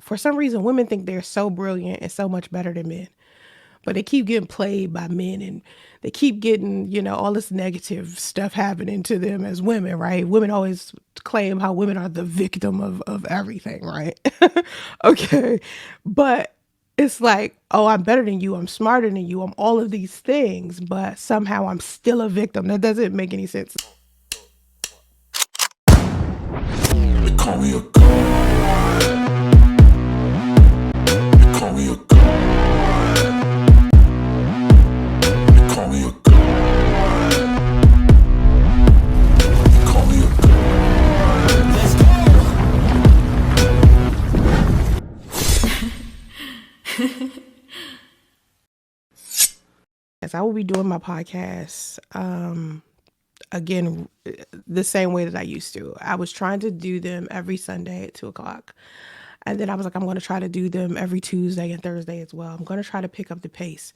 for some reason, women think they're so brilliant and so much better than men, but they keep getting played by men and they keep getting, all this negative stuff happening to them as women, right? Women always claim how women are the victim of everything, right? Okay. But it's like, oh, I'm better than you. I'm smarter than you. I'm all of these things, but somehow I'm still a victim. That doesn't make any sense. They call me a god. They call me a god. They call me a god. They call me a god. Let's As I will be doing my podcast, again, the same way that I used to. I was trying to do them every Sunday at 2 o'clock. And then I was like, I'm going to try to do them every Tuesday and Thursday as well. I'm going to try to pick up the pace.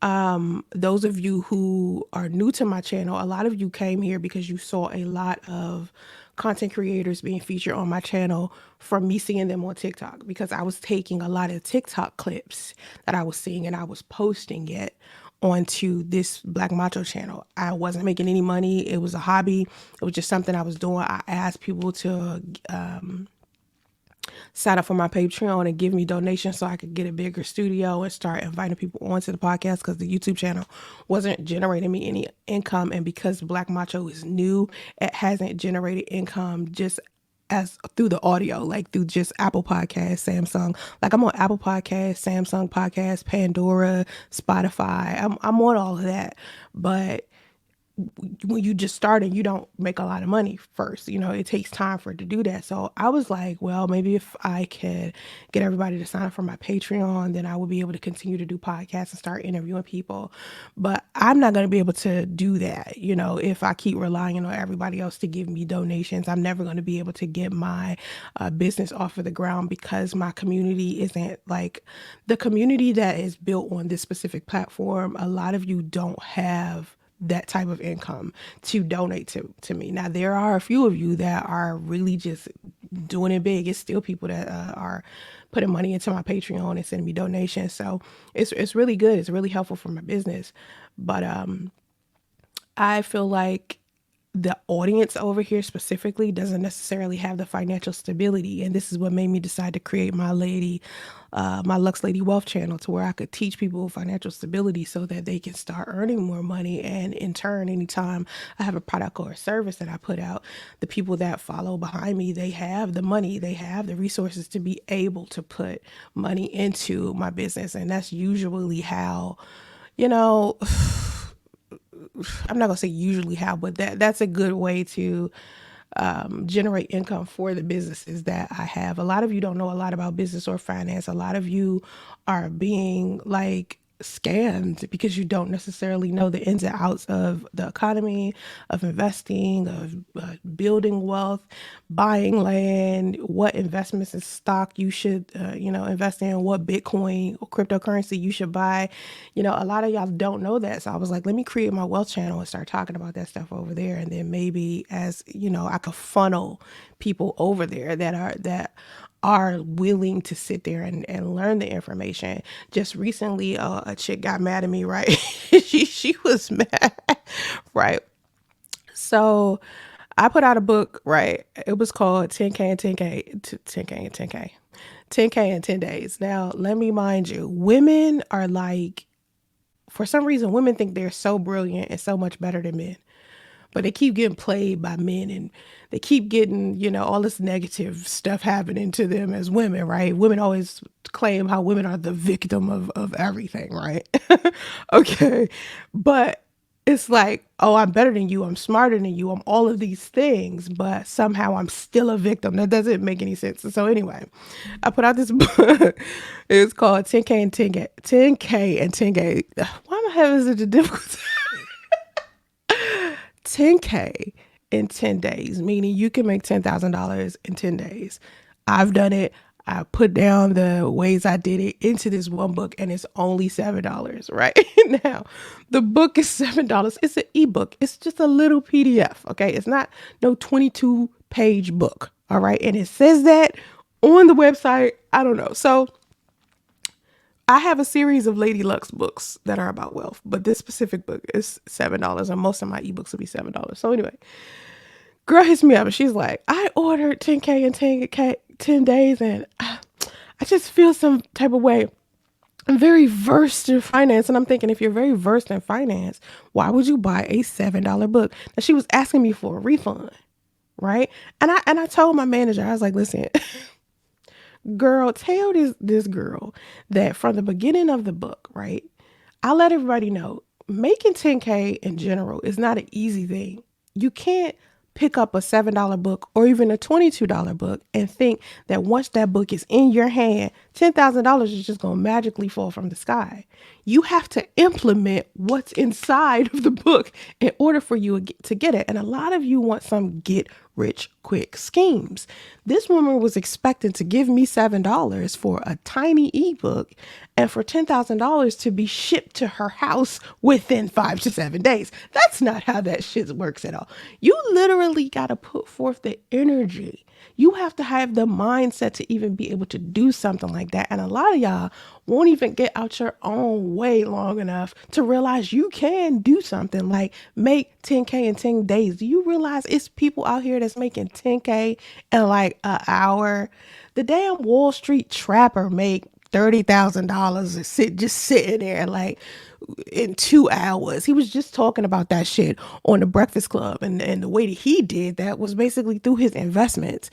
Those of you who are new to my channel, a lot of you came here because you saw a lot of content creators being featured on my channel from me seeing them on TikTok, because I was taking a lot of TikTok clips that I was seeing and I was posting it onto this Black Macho channel. I wasn't making any money. It was a hobby. It was just something I was doing. I asked people to sign up for my Patreon and give me donations so I could get a bigger studio and start inviting people onto the podcast, because the YouTube channel wasn't generating me any income. And because Black Macho is new, it hasn't generated income just as through the audio, like through just Apple Podcasts, Samsung. Like I'm on Apple Podcasts, Samsung Podcasts, Pandora, Spotify. I'm on all of that. But when you just start and you don't make a lot of money first, it takes time for it to do that. So I was like, well, maybe if I could get everybody to sign up for my Patreon, then I will be able to continue to do podcasts and start interviewing people. But I'm not going to be able to do that. If I keep relying on everybody else to give me donations, I'm never going to be able to get my business off of the ground, because my community isn't like the community that is built on this specific platform. A lot of you don't have that type of income to donate to me. Now, there are a few of you that are really just doing it big. It's still people that are putting money into my Patreon and sending me donations. So it's really good. It's really helpful for my business. But I feel like the audience over here specifically doesn't necessarily have the financial stability. And this is what made me decide to create my Lux Lady Wealth channel, to where I could teach people financial stability so that they can start earning more money. And in turn, anytime I have a product or a service that I put out, the people that follow behind me, they have the money, they have the resources to be able to put money into my business. And that's usually how, you know, I'm not gonna say usually how, but that's a good way to generate income for the businesses that I have. A lot of you don't know a lot about business or finance. A lot of you are being like scammed because you don't necessarily know the ins and outs of the economy, of investing, of building wealth, buying land, what investments in stock you should, invest in, what Bitcoin or cryptocurrency you should buy. A lot of y'all don't know that. So I was like, let me create my wealth channel and start talking about that stuff over there. And then maybe as, I could funnel people over there that are willing to sit there and learn the information. Just recently, a chick got mad at me, right? she was mad, right? So I put out a book, right? It was called 10K and 10K, 10K and 10K, 10K in 10 days. Now, let me mind you, women are like, for some reason, women think they're so brilliant and so much better than men, but they keep getting played by men and they keep getting, all this negative stuff happening to them as women, right? Women always claim how women are the victim of everything, right? Okay. But it's like, oh, I'm better than you. I'm smarter than you. I'm all of these things, but somehow I'm still a victim. That doesn't make any sense. So anyway, I put out this book. It's called 10K and 10K, 10K and 10K. Why am I having such a difficult 10K in 10 days, meaning you can make $10,000 in 10 days. I've done it. I put down the ways I did it into this one book, and it's only $7, right? Now, the book is $7. It's an ebook. It's just a little PDF, okay? It's not no 22-page book, all right? And it says that on the website. I don't know. So I have a series of Lady Luck's books that are about wealth, but this specific book is $7, and most of my ebooks will be $7. So anyway, girl hits me up and she's like, I ordered 10K in 10 days, and I just feel some type of way. I'm very versed in finance. And I'm thinking, if you're very versed in finance, why would you buy a $7 book? Now she was asking me for a refund, right? And I told my manager, I was like, listen, girl, tell this girl that from the beginning of the book, right? I let everybody know making 10K in general is not an easy thing. You can't pick up a $7 book or even a $22 book and think that once that book is in your hand, $10,000 is just going to magically fall from the sky. You have to implement what's inside of the book in order for you to get it. And a lot of you want some get rich quick schemes. This woman was expecting to give me $7 for a tiny ebook and for $10,000 to be shipped to her house within 5 to 7 days. That's not how that shit works at all. You literally got to put forth the energy. You have to have the mindset to even be able to do something like that. And a lot of y'all won't even get out your own way long enough to realize you can do something like make 10K in 10 days. Do you realize it's people out here that's making 10K in like an hour? The damn Wall Street trapper make $30,000 just sitting there like in 2 hours. He was just talking about that shit on the Breakfast Club, and the way that he did that was basically through his investments.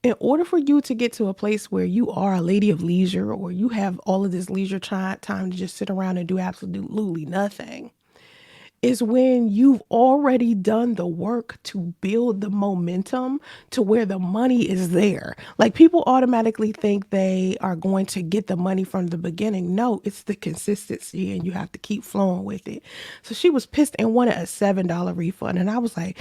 In order for you to get to a place where you are a lady of leisure, or you have all of this leisure time to just sit around and do absolutely nothing, is when you've already done the work to build the momentum to where the money is there. Like, people automatically think they are going to get the money from the beginning. No, it's the consistency, and you have to keep flowing with it. So she was pissed and wanted a $7 refund. And I was like,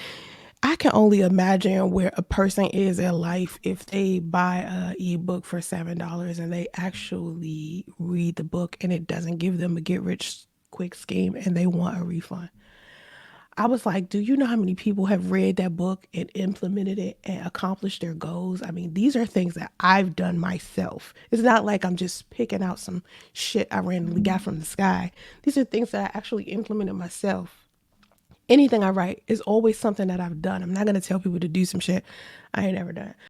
I can only imagine where a person is in life if they buy a ebook for $7 and they actually read the book and it doesn't give them a get rich quick scheme and they want a refund. I was like, do you know how many people have read that book and implemented it and accomplished their goals? I mean, these are things that I've done myself. It's not like I'm just picking out some shit I randomly got from the sky. These are things that I actually implemented myself. Anything I write is always something that I've done. I'm not going to tell people to do some shit I ain't ever done.